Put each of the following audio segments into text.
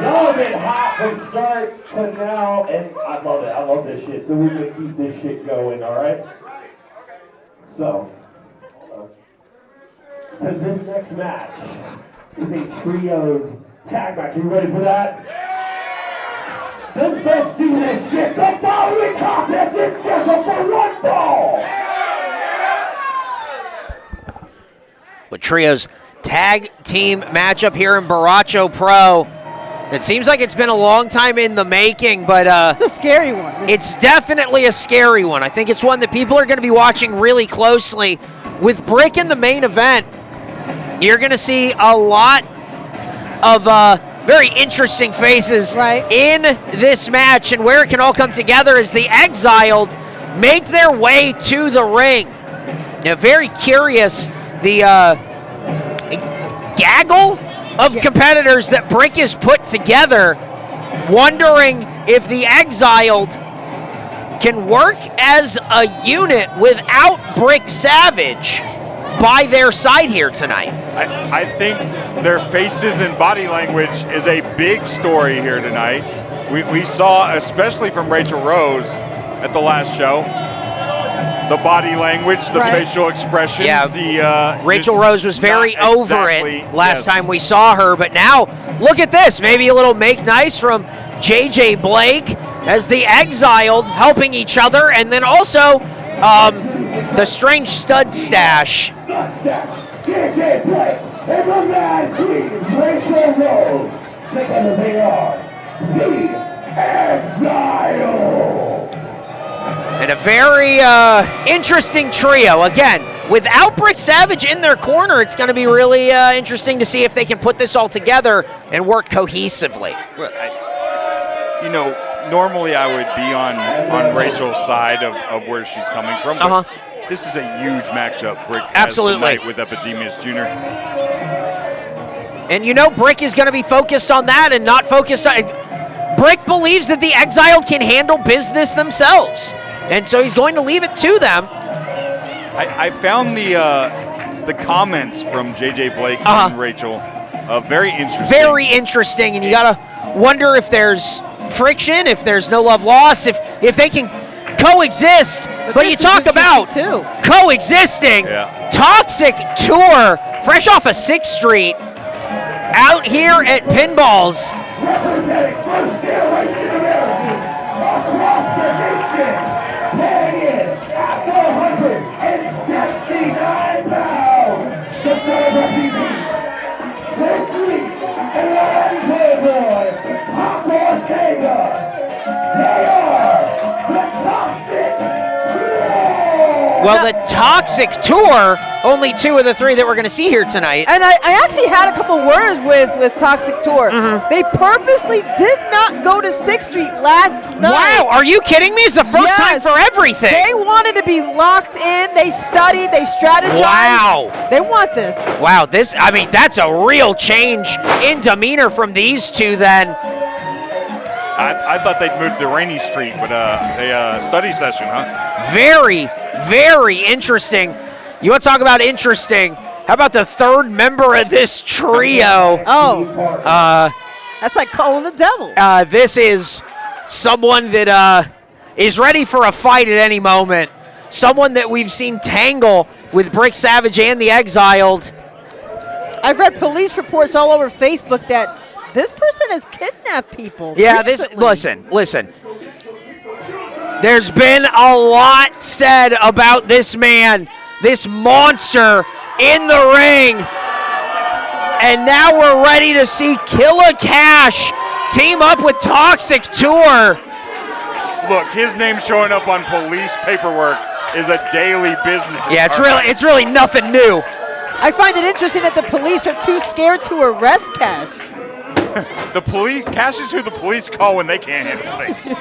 Y'all have been hot from start to now, and I love it. I love this shit. So we're gonna keep this shit going, all right? So, because this next match is a trios tag match. Are you ready for that? Then let's do this shit. The following contest is scheduled for one fall. With trios tag team matchup here in Baracho Pro. It seems like it's been a long time in the making, but it's a scary one. It's definitely a scary one. I think it's one that people are going to be watching really closely. With Brick in the main event, you're going to see a lot of very interesting faces in this match, and where it can all come together as the Exiled make their way to the ring. Now, very curious, the gaggle of competitors that Brick has put together, wondering if the Exiled can work as a unit without Brick Savage by their side here tonight. I think their faces and body language is a big story here tonight. We saw, especially from Rachel Rose at the last show, the body language, the facial expressions. Yeah, Rachel Rose was very over it last time we saw her, but now look at this. Maybe a little make nice from JJ Blake as the Exiled helping each other, and then also the strange stud stash. JJ Blake and the Mad Queen, Rachel Rose. Together they are the Exiled. And a very interesting trio. Again, without Brick Savage in their corner, it's going to be really interesting to see if they can put this all together and work cohesively. Well, normally I would be on Rachel's side of where she's coming from. But this is a huge matchup Brick has tonight with Epidemius Jr. And Brick is going to be focused on that and not focused on... Brick believes that the Exiled can handle business themselves. And so he's going to leave it to them. I found the comments from JJ Blake and Rachel very interesting. Very interesting, and you got to wonder if there's friction, if there's no love lost, if they can coexist. But you talk about coexisting. Toxic Tour, fresh off of 6th Street, out here at Pinballs. Representing first generation American across the nation. Weighing in at 469 pounds, the son of refugees, Prince Lee and Latin Playboy, Papa Ortega. They are the Toxic Tour. Well, the Toxic Tour, only 2 of the 3 that we're going to see here tonight. And I actually had a couple words with Toxic Tour. They purposely did not go to 6th Street last night. Wow, are you kidding me? It's the first time for everything. They wanted to be locked in. They studied. They strategized. Wow. They want this. Wow, that's a real change in demeanor from these 2 then. I thought they'd move to Rainy Street with a study session, huh? Very, very interesting. You want to talk about interesting? How about the 3rd member of this trio? That's like calling the devil. This is someone that is ready for a fight at any moment. Someone that we've seen tangle with Brick Savage and the Exiled. I've read police reports all over Facebook that this person has kidnapped people. Yeah, listen. There's been a lot said about this man, this monster in the ring. And now we're ready to see Killa Cash team up with Toxic Tour. Look, his name showing up on police paperwork is a daily business. Yeah, it's really nothing new. I find it interesting that the police are too scared to arrest Cash. Cash is who the police call when they can't handle things.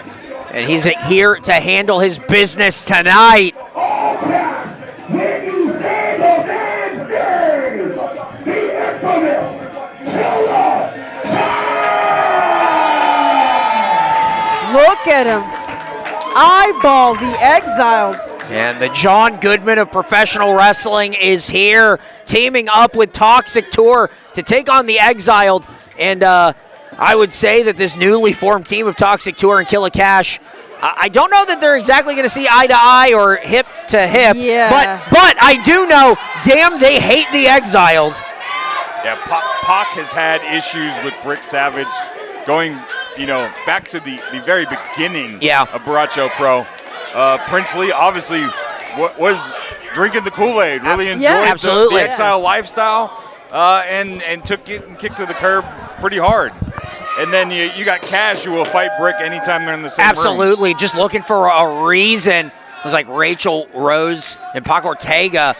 And he's here to handle his business tonight. All caps, when you say the man's name, the infamous Killa Cash! Look at him. Eyeball the Exiled. And the John Goodman of professional wrestling is here, teaming up with Toxic Tour to take on the Exiled. And I would say that this newly formed team of Toxic Tour and Killa Cash, I don't know that they're exactly going to see eye to eye or hip to hip. Yeah. But I do know, damn, they hate the Exiled. Yeah, Pac has had issues with Brick Savage going, back to the very beginning of Baracho Pro. Prince Lee obviously was drinking the Kool-Aid, really enjoyed the Exile lifestyle, and took it and kicked to the curb pretty hard. And then you got Cash, who will fight Brick anytime they're in the same room. Absolutely, just looking for a reason. It was like Rachel Rose and Pac Ortega.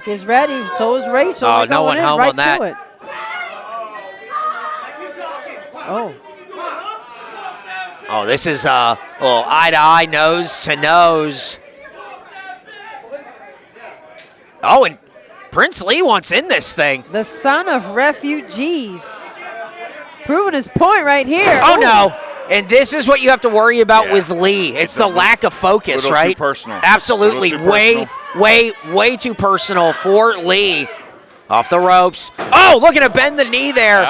Is ready. So is Rachel. Oh, no one home on that. Oh, this is a little eye-to-eye, nose-to-nose. Oh, and Prince Lee wants in this thing. The son of refugees. Proving his point right here. Oh, no. And this is what you have to worry about with Lee. It's the lack of focus, right? Too personal. Absolutely. Way too personal for Lee. Off the ropes. Oh, looking to bend the knee there.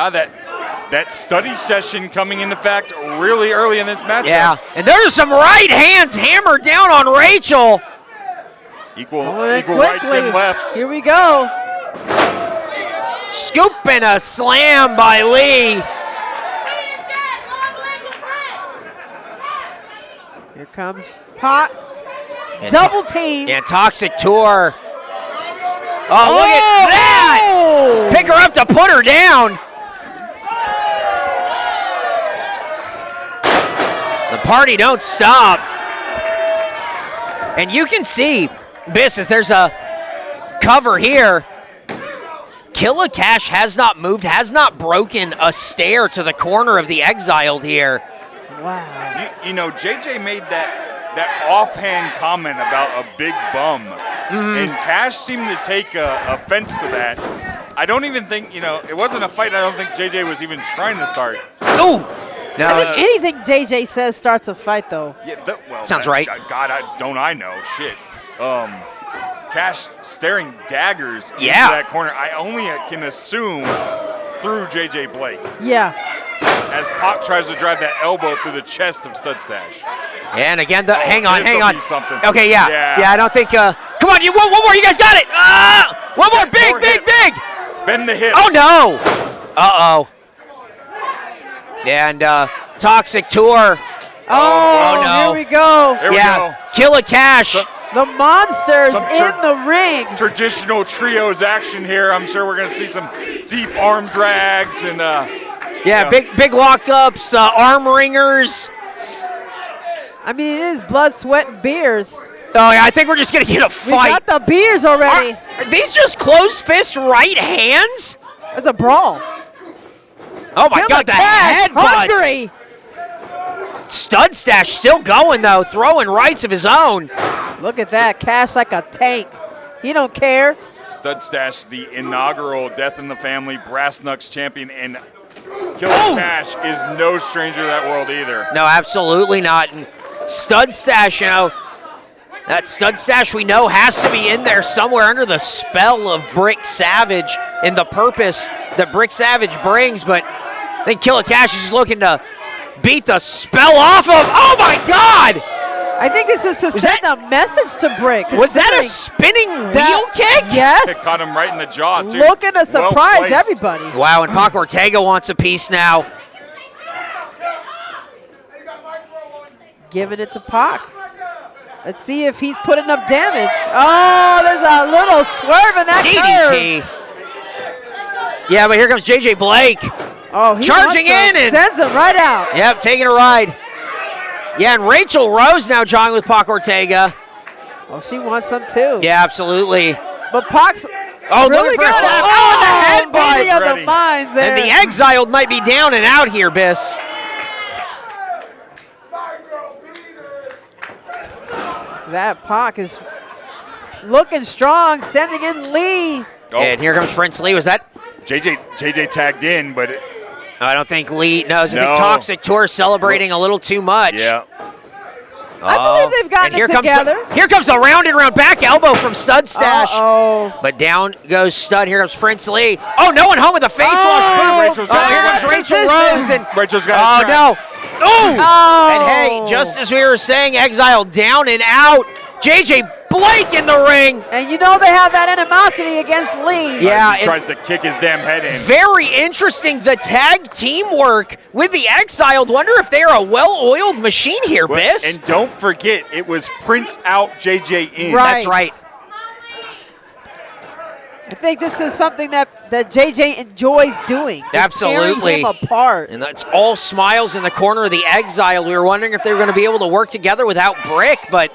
That study session coming into fact really early in this matchup. Yeah, and there's some right hands hammered down on Rachel. Equal rights and lefts. Here we go. Scoop and a slam by Lee. Here comes Pac. Double team. And Toxic Tour. Oh, look at that! Pick her up to put her down. The party don't stop. And you can see, Biss, as there's a cover here, Killa Cash has not moved, has not broken a stair to the corner of the Exiled here. Wow. JJ made that offhand comment about a big bum, and Cash seemed to take offense to that. I don't even think, it wasn't a fight I don't think JJ was even trying to start. Ooh! No, I think anything JJ says starts a fight, though. Yeah, sounds right. God, I know. Shit. Cash staring daggers into that corner. I only can assume through JJ Blake. Yeah. As Pac tries to drive that elbow through the chest of Stud Stash. And again, hang on. Be something. Okay, yeah, I don't think. Come on, one more. You guys got it. One more. Big. Bend the hips. Oh no. Uh-oh. And Toxic Tour. Oh no. Here we go. Here we go. Killa Cash. The monsters in the ring. Traditional trios action here. I'm sure we're going to see some deep arm drags and big lockups, arm ringers. I mean, it is blood, sweat, and beers. Oh, yeah, I think we're just going to get a fight. We got the beers already. Are these just closed fist right hands? It's a brawl. Oh, my God, the headbutts. Hungry. Stud Stash still going, though, throwing rights of his own. Look at that. Cash like a tank. He don't care. Stud Stash, the inaugural Death in the Family Brass Knucks champion, and Killa Cash is no stranger to that world either. No, absolutely not. And Stud Stash, that Stud Stash we know has to be in there somewhere under the spell of Brick Savage and the purpose that Brick Savage brings, but I think Killa Cash is just looking to beat the spell off of. Oh my God! I think this is to send a message to Brick. Was that a spinning wheel kick? Yes. It caught him right in the jaw, too. Looking to surprise everybody. Wow, and Pac Ortega wants a piece now. Giving it to Pac. Let's see if he's put enough damage. Oh, there's a little swerve in that DDT. Yeah, but here comes JJ Blake. Oh, he charging in and sends him right out. Yep, taking a ride. Yeah, and Rachel Rose now joining with Pac Ortega. Oh, she wants some too. Yeah, absolutely. But Pac's really good. Oh, the headbutt of the minds there. And the Exiled might be down and out here, Biss. That Pac is looking strong, sending in Lee. Oh. And here comes Prince Lee. Was that? JJ tagged in, but I don't think Lee knows. I think Toxic Tour celebrating a little too much. Yeah. I believe they've gotten it together. Here comes the rounded round back elbow from Stud Stash. Uh-oh. But down goes Stud. Here comes Prince Lee. Oh, no one home with a face wash. Rachel's got Here comes Rachel Rose. And Rachel's got it. no. Oh. And hey, just as we were saying, Exile down and out. JJ Blake in the ring. And you know they have that animosity against Lee. Yeah. He tries to kick his damn head in. Very interesting, the tag teamwork with the Exiled. Wonder if they are a well-oiled machine here, Biss. And don't forget, it was Prince out, JJ in. Right. That's right. I think this is something that JJ enjoys doing. just Absolutely. tearing him apart. And that's all smiles in the corner of the Exiled. We were wondering if they were going to be able to work together without Brick, but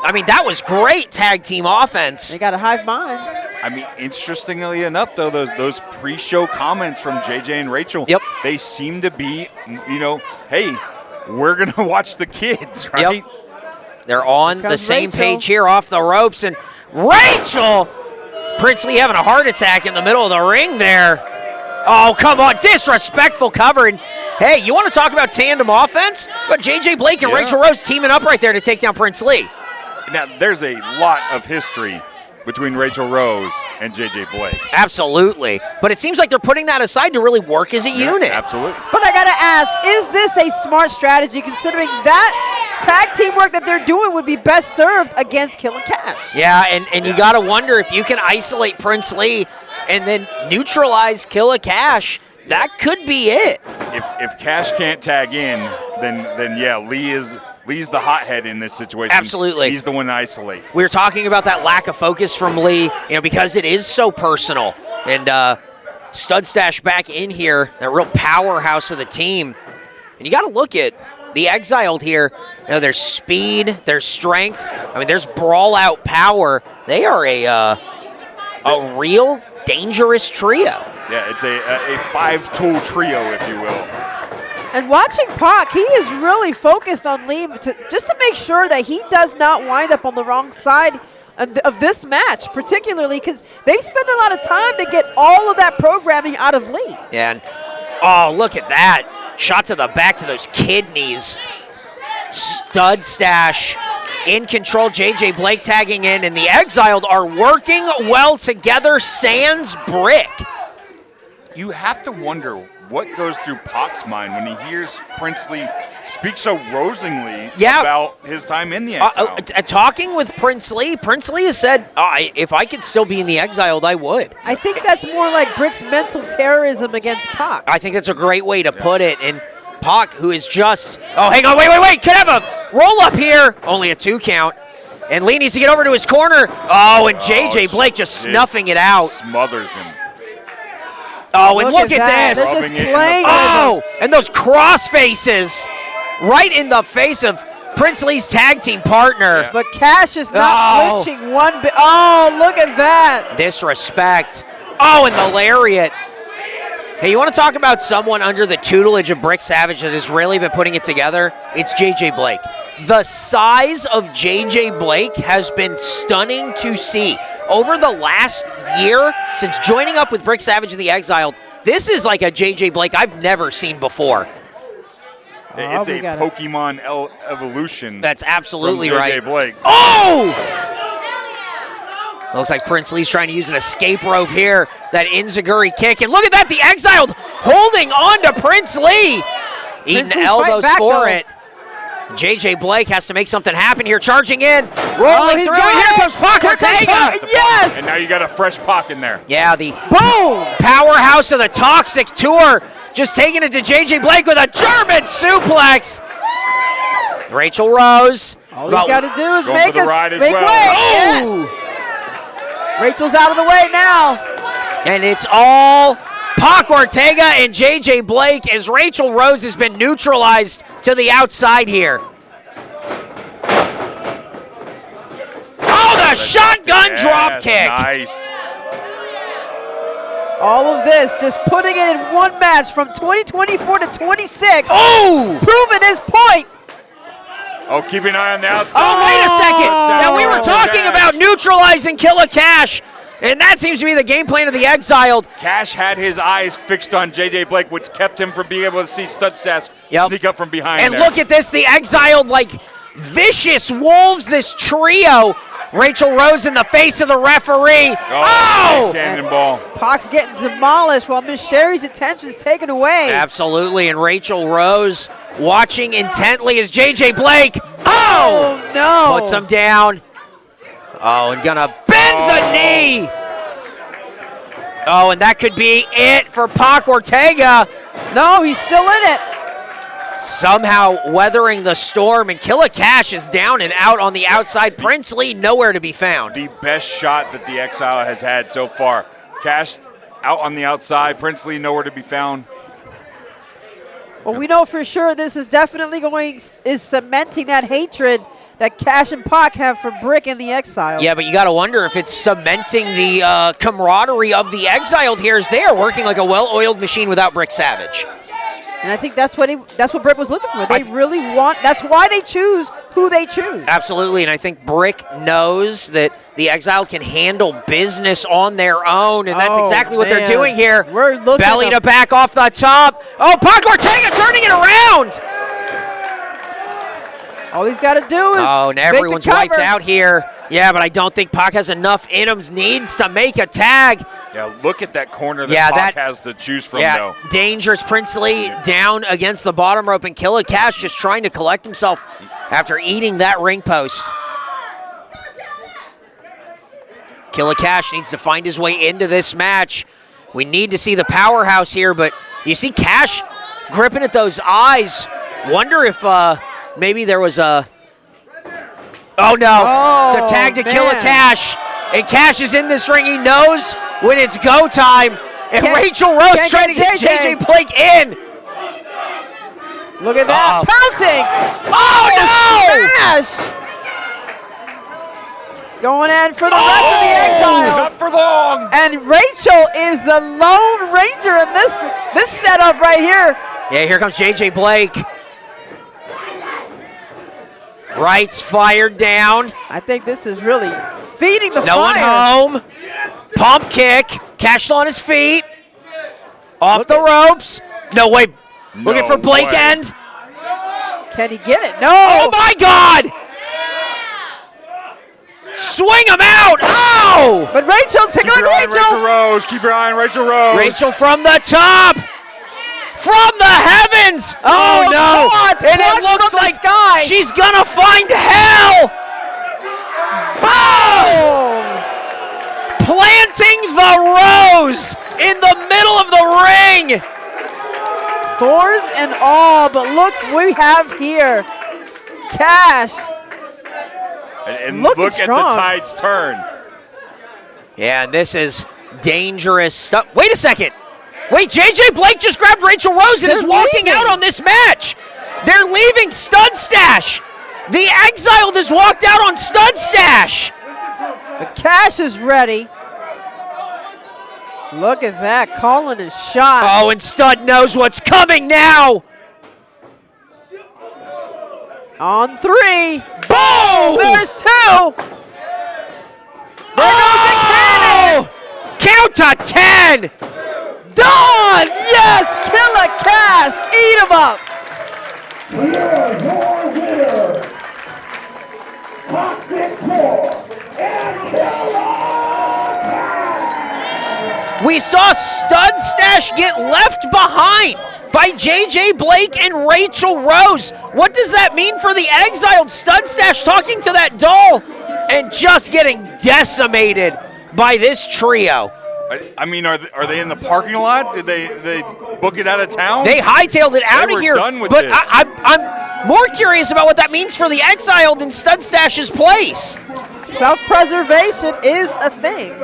I mean, that was great tag team offense. They got a hive mind. I mean, interestingly enough, though, those pre-show comments from JJ and Rachel, Yep. they seem to be, hey, we're going to watch the kids, right? Yep. They're on the comes same Rachel. page here off the ropes. And Rachel, Princely having a heart attack in the middle of the ring there. Oh, come on, disrespectful cover. And hey, you want to talk about tandem offense? But JJ Blake and Yeah. Rachel Rose teaming up right there to take down Prince Lee. Now, there's a lot of history between Rachel Rose and JJ Blake. Absolutely. But it seems like they're putting that aside to really work as a unit. Absolutely. But I got to ask, is this a smart strategy considering that tag teamwork that they're doing would be best served against Killer Cash? Yeah, and you got to wonder if you can isolate Prince Lee and then neutralize Killer Cash. That could be it. If Cash can't tag in, then yeah, Lee's the hothead in this situation. Absolutely. He's the one to isolate. We were talking about that lack of focus from Lee, because it is so personal. And Stud Stash back in here, a real powerhouse of the team. And you got to look at the Exiled here. There's speed, there's strength. I mean, there's brawl-out power. They are a real dangerous trio. Yeah, it's a five-tool trio, if you will. And watching Pac, he is really focused on Lee just to make sure that he does not wind up on the wrong side of this match, particularly because they've spent a lot of time to get all of that programming out of Lee. And, oh, look at that. Shot to the back to those kidneys. Stud Stash in control. JJ Blake tagging in, and the Exiled are working well together. Sans Brick. You have to wonder what goes through Pac's mind when he hears Princely speak so rosingly about his time in the Exile. Talking with Prince Lee has said, if I could still be in the Exiled, I would. I think that's more like Brick's mental terrorism against Pac. I think that's a great way to put it. And Pac, who is just, hang on, wait, could have a roll up here. Only a 2 count. And Lee needs to get over to his corner. And JJ Blake just snuffing it out. Smothers him. Oh, and look at this. They're just playing And those cross faces right in the face of Prince Lee's tag team partner. Yeah. But Cash is not flinching one bit. Oh, look at that. Disrespect. And the lariat. Hey, you want to talk about someone under the tutelage of Brick Savage that has really been putting it together? It's JJ Blake. The size of JJ Blake has been stunning to see. Over the last year, since joining up with Brick Savage and the Exiled, this is like a JJ Blake I've never seen before. It's a Pokemon evolution. That's absolutely from JJ right. Blake. Looks like Prince Lee's trying to use an escape rope here. That Enziguri kick. And look at that, the Exiled holding on to Prince Lee. Eating elbows for it. JJ Blake has to make something happen here. Charging in. Rolling through. And here comes Pac Ortega. Yes. And now you got a fresh Pac in there. Yeah, the boom powerhouse of the Toxic Tour. Just taking it to JJ Blake with a German suplex. Rachel Rose. All you got to do is make way. Yes. Rachel's out of the way now. And it's all Pac Ortega and JJ Blake as Rachel Rose has been neutralized to the outside here. The shotgun drop kick. Nice. All of this just putting it in one match from 2024 to 26. Proving his point. Keep an eye on the outside. Wait a second. Now, we were talking about neutralizing Killer Cash, and that seems to be the game plan of the Exiled. Cash had his eyes fixed on JJ Blake, which kept him from being able to see Stud Stash sneak up from behind. And look at this, the Exiled, vicious wolves, this trio. Rachel Rose in the face of the referee. Oh! Cannonball. Pac's getting demolished while Miss Sherry's attention is taken away. Absolutely, and Rachel Rose watching intently as JJ Blake. Oh! No! Puts him down. Oh, and gonna bend the knee. Oh, and that could be it for Pac Ortega. No, he's still in it. Somehow weathering the storm, and Killa Cash is down and out on the outside. Prince Lee nowhere to be found. The best shot that the Exile has had so far. Cash out on the outside. Prince Lee nowhere to be found. Well, we know for sure this is definitely is cementing that hatred that Cash and Pac have for Brick and the Exile. Yeah, but you got to wonder if it's cementing the camaraderie of the Exiled here as they are working like a well-oiled machine without Brick Savage. And I think that's what Brick was looking for. They really want. That's why they choose who they choose. Absolutely, and I think Brick knows that the Exiled can handle business on their own, and that's exactly what they're doing here. We're looking belly to back off the top. Oh, Pac Ortega turning it around. All he's got to do is and everyone's wiped out here. Yeah, but I don't think Pac has enough in him, needs to make a tag. Yeah, look at that corner that Pac has to choose from, though. Dangerous. Prince Lee down against the bottom rope, and Killa Cash just trying to collect himself after eating that ring post. Killa Cash needs to find his way into this match. We need to see the powerhouse here, but you see Cash gripping at those eyes. Wonder if maybe there was a... Oh, no. It's a tag to Killa Cash. And Cash is in this ring. He knows when it's go time. And Rachel Rose trying to get JJ Blake in. Look at that. Pouncing. Oh, no. Smashed. He's going in for the rest of the Exile. Not for long. And Rachel is the Lone Ranger in this setup right here. Yeah, here comes JJ Blake. Rights fired down. I think this is really feeding the fire. No one home. Pump kick. Cash on his feet. Off the ropes. No way. Looking for Blake end. Can he get it? No. Oh, my God. Swing him out. Oh. But Rachel, take on Rachel. Rachel Rose. Keep your eye on Rachel Rose. Rachel from the top. From the heavens! Oh no! God, and it looks like she's gonna find hell! Boom! Planting the rose in the middle of the ring! Thorns and all, but look we have here. Cash. And look at the tides turn. Yeah, and this is dangerous stuff. Wait a second! Wait, JJ Blake just grabbed Rachel Rose and is walking out on this match. They're leaving Stud Stash. The Exiled has walked out on Stud Stash. The Cash is ready. Look at that, calling his shot. Oh, and Stud knows what's coming now. On 3. Boom! There's 2. There goes the cannon. Count to 10. Done! Yes! Killa Cash! Eat him up! Here, your winner, Toxic Core and Killa Cash! We saw Stud Stash get left behind by JJ Blake and Rachel Rose. What does that mean for the Exiled? Stud Stash talking to that doll and just getting decimated by this trio. I mean, are they in the parking lot? Did they book it out of town? They hightailed it out of here. Done with but this. I'm more curious about what that means for the Exiled in Stud Stash's place. Self-preservation is a thing.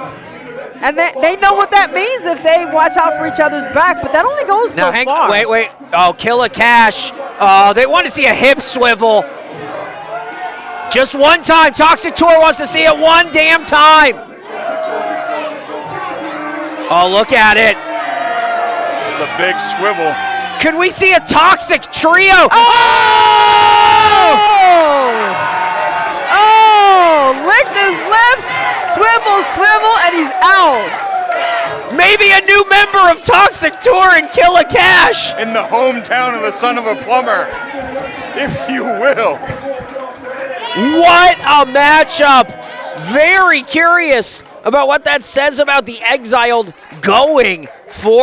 And they know what that means if they watch out for each other's back, but that only goes so far. Wait. Oh, Killa Cash. They want to see a hip swivel. Just one time. Toxic Tour wants to see it one damn time. Oh, look at it. It's a big swivel. Could we see a Toxic trio? Oh! Licked his lips, swivel, and he's out. Maybe a new member of Toxic Tour and Killa Cash. In the hometown of the son of a plumber, if you will. What a matchup. Very curious about what that says about the Exiled going for